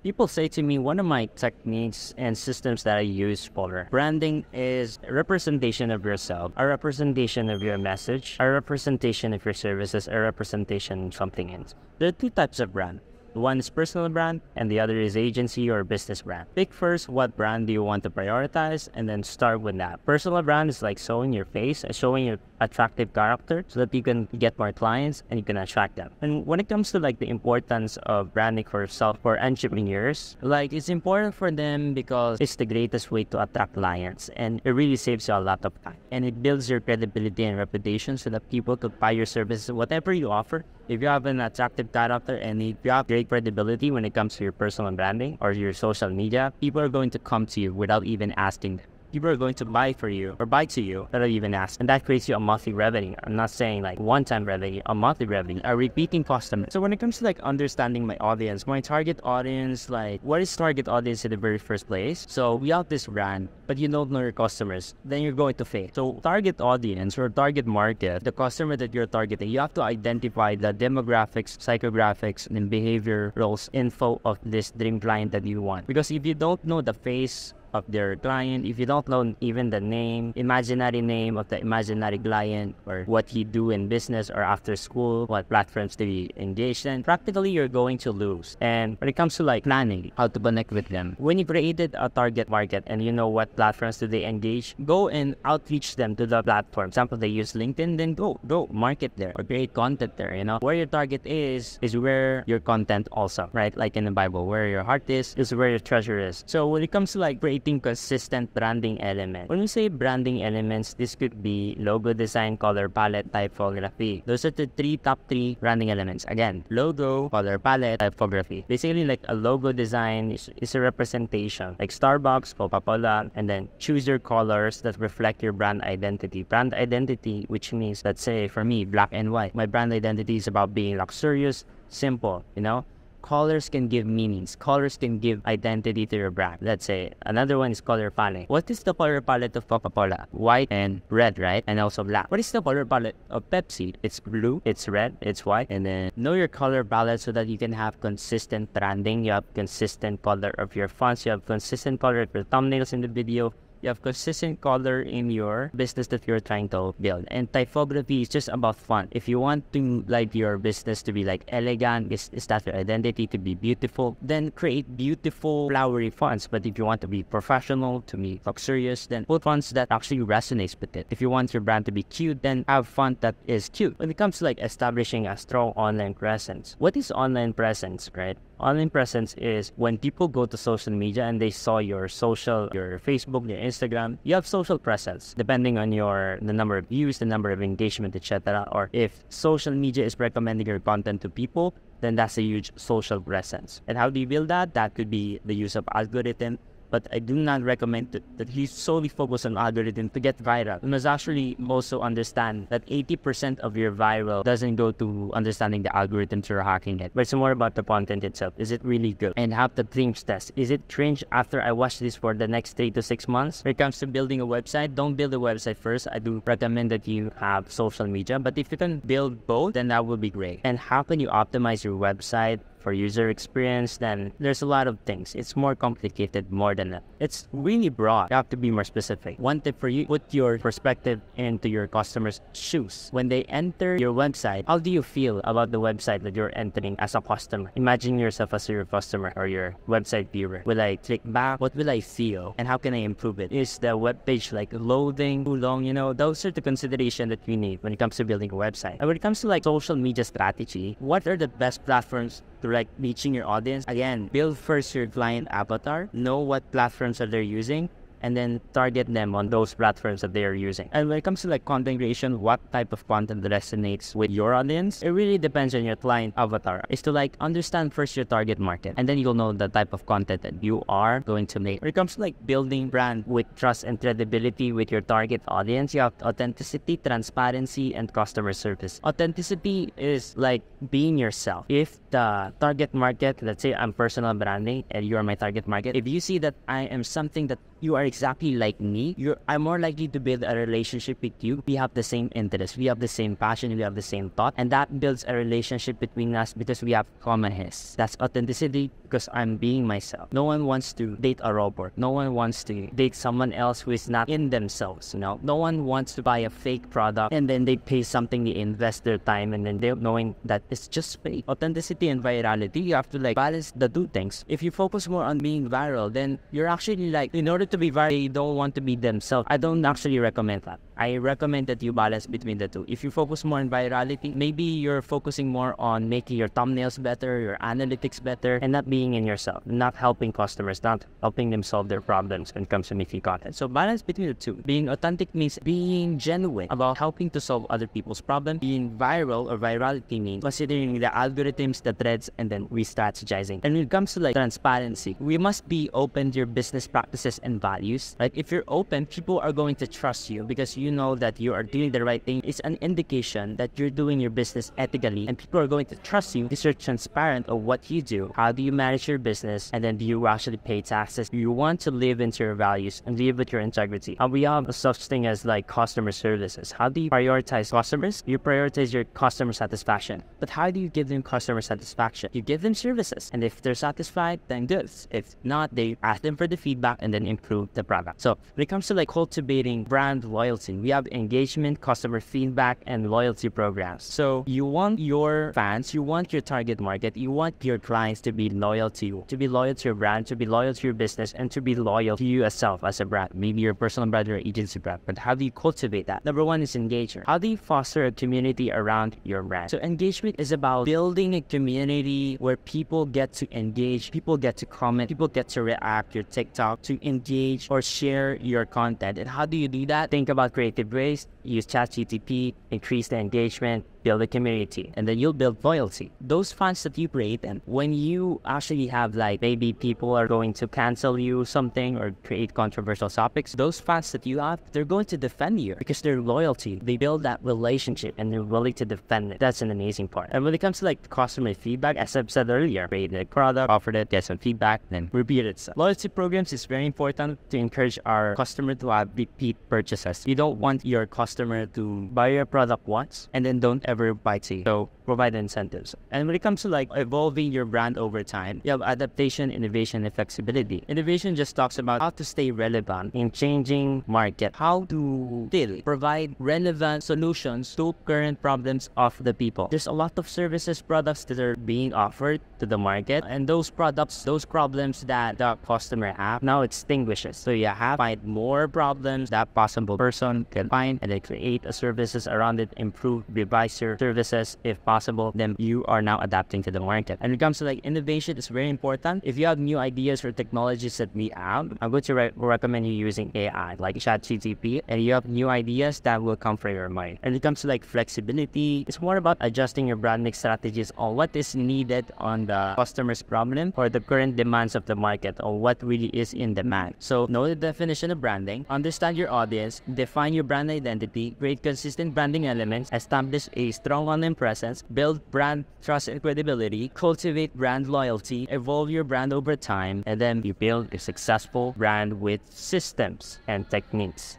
People say to me, one of my techniques and systems that I use for branding is a representation of yourself, a representation of your message, a representation of your services, a representation of something else. There are two types of brand. One is personal brand and the other is agency or business brand. Pick first what brand do you want to prioritize and then start with that. Personal brand is like showing your face, showing your attractive character so that you can get more clients and you can attract them. And when it comes to like the importance of branding for yourself for entrepreneurs, like it's important for them because it's the greatest way to attract clients and it really saves you a lot of time. And it builds your credibility and reputation so that people could buy your services, whatever you offer. If you have an attractive character and if you have great credibility when it comes to your personal branding or your social media, people are going to come to you without even asking them. People are going to buy for you or buy to you without even asking. And that creates you a monthly revenue. I'm not saying like one-time revenue, a monthly revenue, a repeating customer. So when it comes to like understanding my audience, my target audience, like what is target audience in the very first place? So we have this brand, but you don't know your customers, then you're going to fail. So target audience or target market, the customer that you're targeting, you have to identify the demographics, psychographics, and behaviorals info of this dream client that you want. Because if you don't know the face of their client, if you don't know even the name, imaginary name of the imaginary client, or what he do in business or after school, what platforms do he engage in, practically you're going to lose. And when it comes to like planning, how to connect with them, when you created a target market and you know what platforms do they engage, go and outreach them to the platform. For example, they use LinkedIn, then go market there or create content there. You know, where your target is where your content also, right? Like in the Bible, where your heart is where your treasure is. So when it comes to like creating consistent branding element. When we say branding elements, this could be logo design, color palette, typography. Those are the top three branding elements. Again, logo, color palette, typography. Basically, like a logo design is a representation, like Starbucks, Coca-Cola, and then choose your colors that reflect your brand identity. Brand identity, which means, let's say for me, black and white. My brand identity is about being luxurious, simple, you know? Colors can give meanings. Colors can give identity to your brand. Let's say another one is color palette. What is the color palette of Coca-Cola? White and red, right? And also black. What is the color palette of Pepsi? It's blue, it's red, it's white. And then know your color palette so that you can have consistent branding. You have consistent color of your fonts. You have consistent color of your thumbnails in the video. You have consistent color in your business that you're trying to build. And typography is just about fun. If you want to like your business to be like elegant, is that your identity, to be beautiful, then create beautiful flowery fonts. But if you want to be professional, to be luxurious, then put fonts that actually resonates with it. If you want your brand to be cute, then have font that is cute. When it comes to like establishing a strong online presence, what is online presence, right? Online presence is when people go to social media and they saw your social, your Facebook, your Instagram, you have social presence depending on the number of views, the number of engagement, etc. Or if social media is recommending your content to people, then that's a huge social presence. And how do you build that? That could be the use of algorithm. But I do not recommend that you solely focus on algorithm to get viral. You must actually also understand that 80% of your viral doesn't go to understanding the algorithms or hacking it, but it's more about the content itself. Is it really good? And have the cringe test. Is it cringe after I watch this for the next 3 to 6 months? When it comes to building a website, don't build a website first. I do recommend that you have social media, but if you can build both, then that would be great. And how can you optimize your website for user experience? Then there's a lot of things. It's more complicated more than that. It's really broad. You have to be more specific. One tip for you, put your perspective into your customers' shoes. When they enter your website, how do you feel about the website that you're entering as a customer? Imagine yourself as your customer or your website viewer. Will I click back? What will I feel? And how can I improve it? Is the web page like loading too long? You know, those are the consideration that you need when it comes to building a website. And when it comes to like social media strategy, what are the best platforms to like reaching your audience? Again, build first your client avatar, know what platforms are they using, and then target them on those platforms that they are using. And when it comes to like content creation, what type of content resonates with your audience, it really depends on your client avatar. Is to like understand first your target market, and then you'll know the type of content that you are going to make. When it comes to like building brand with trust and credibility with your target audience, you have authenticity, transparency, and customer service. Authenticity is like being yourself. If the target market, let's say I'm personal branding and you're my target market, if you see that I am something that you are exactly like me, I'm more likely to build a relationship with you. We have the same interests, we have the same passion, we have the same thought, and that builds a relationship between us because we have common history. That's authenticity, because I'm being myself. No one wants to date a robot. No one wants to date someone else who is not in themselves, you know? No one wants to buy a fake product and then they pay something, they invest their time, and then they're knowing that it's just fake. Authenticity and virality, you have to like balance the two things. If you focus more on being viral, then you're actually like, in order to be viral, they don't want to be themselves. I don't actually recommend that. I recommend that you balance between the two. If you focus more on virality, maybe you're focusing more on making your thumbnails better, your analytics better, and not being in yourself, not helping customers, not helping them solve their problems when it comes to making content. So balance between the two. Being authentic means being genuine about helping to solve other people's problems. Being viral or virality means considering the algorithms, the threads, and then re-strategizing. And when it comes to like transparency, we must be open to your business practices and values. Like if you're open, people are going to trust you because you know that you are doing the right thing. It's an indication that you're doing your business ethically, and people are going to trust you because you're transparent of what you do. How do you manage your business, and then do you actually pay taxes? You want to live into your values and live with your integrity. And we have such thing as like customer services. How do you prioritize customers? You prioritize your customer satisfaction. But how do you give them customer satisfaction? You give them services, and if they're satisfied, then good. If not, they ask them for the feedback and then improve the product. So when it comes to like cultivating brand loyalty, we have engagement, customer feedback, and loyalty programs. So you want your fans, you want your target market, you want your clients to be loyal to you, to be loyal to your brand, to be loyal to your business, and to be loyal to you yourself as a brand, maybe your personal brand or agency brand. But how do you cultivate that? Number one is engagement. How do you foster a community around your brand? So engagement is about building a community where people get to engage, people get to comment, people get to react your TikTok, to engage or share your content. And how do you do that? Think about creative ways. Use ChatGPT, increase the engagement, build a community, and then you'll build loyalty. Those fans that you create, and when you actually have like maybe people are going to cancel you something or create controversial topics, those fans that you have, they're going to defend you because they're loyalty. They build that relationship and they're willing to defend it. That's an amazing part. And when it comes to like customer feedback, as I've said earlier, create a product, offer it, get some feedback, then repeat it. Loyalty programs is very important to encourage our customer to have repeat purchases. You don't want your customer to buy your product once and then don't ever buy tea. So provide incentives. And when it comes to like evolving your brand over time, you have adaptation, innovation, and flexibility. Innovation just talks about how to stay relevant in changing market, how to still provide relevant solutions to current problems of the people. There's a lot of services, products that are being offered to the market, and those products, those problems that the customer have now extinguishes. So you have to find more problems that possible person can find, and then create a services around it, improve, revise your services if possible. Then you are now adapting to the market. And when it comes to like innovation, it's very important. If you have new ideas or technologies that we have, I'm going to recommend you using AI like ChatGPT, and you have new ideas that will come from your mind. And when it comes to like flexibility, it's more about adjusting your branding strategies on what is needed on the customer's problem or the current demands of the market, or what really is in demand. So know the definition of branding, understand your audience, define your brand identity, create consistent branding elements, establish a strong online presence, build brand trust and credibility, cultivate brand loyalty, evolve your brand over time, and then you build a successful brand with systems and techniques.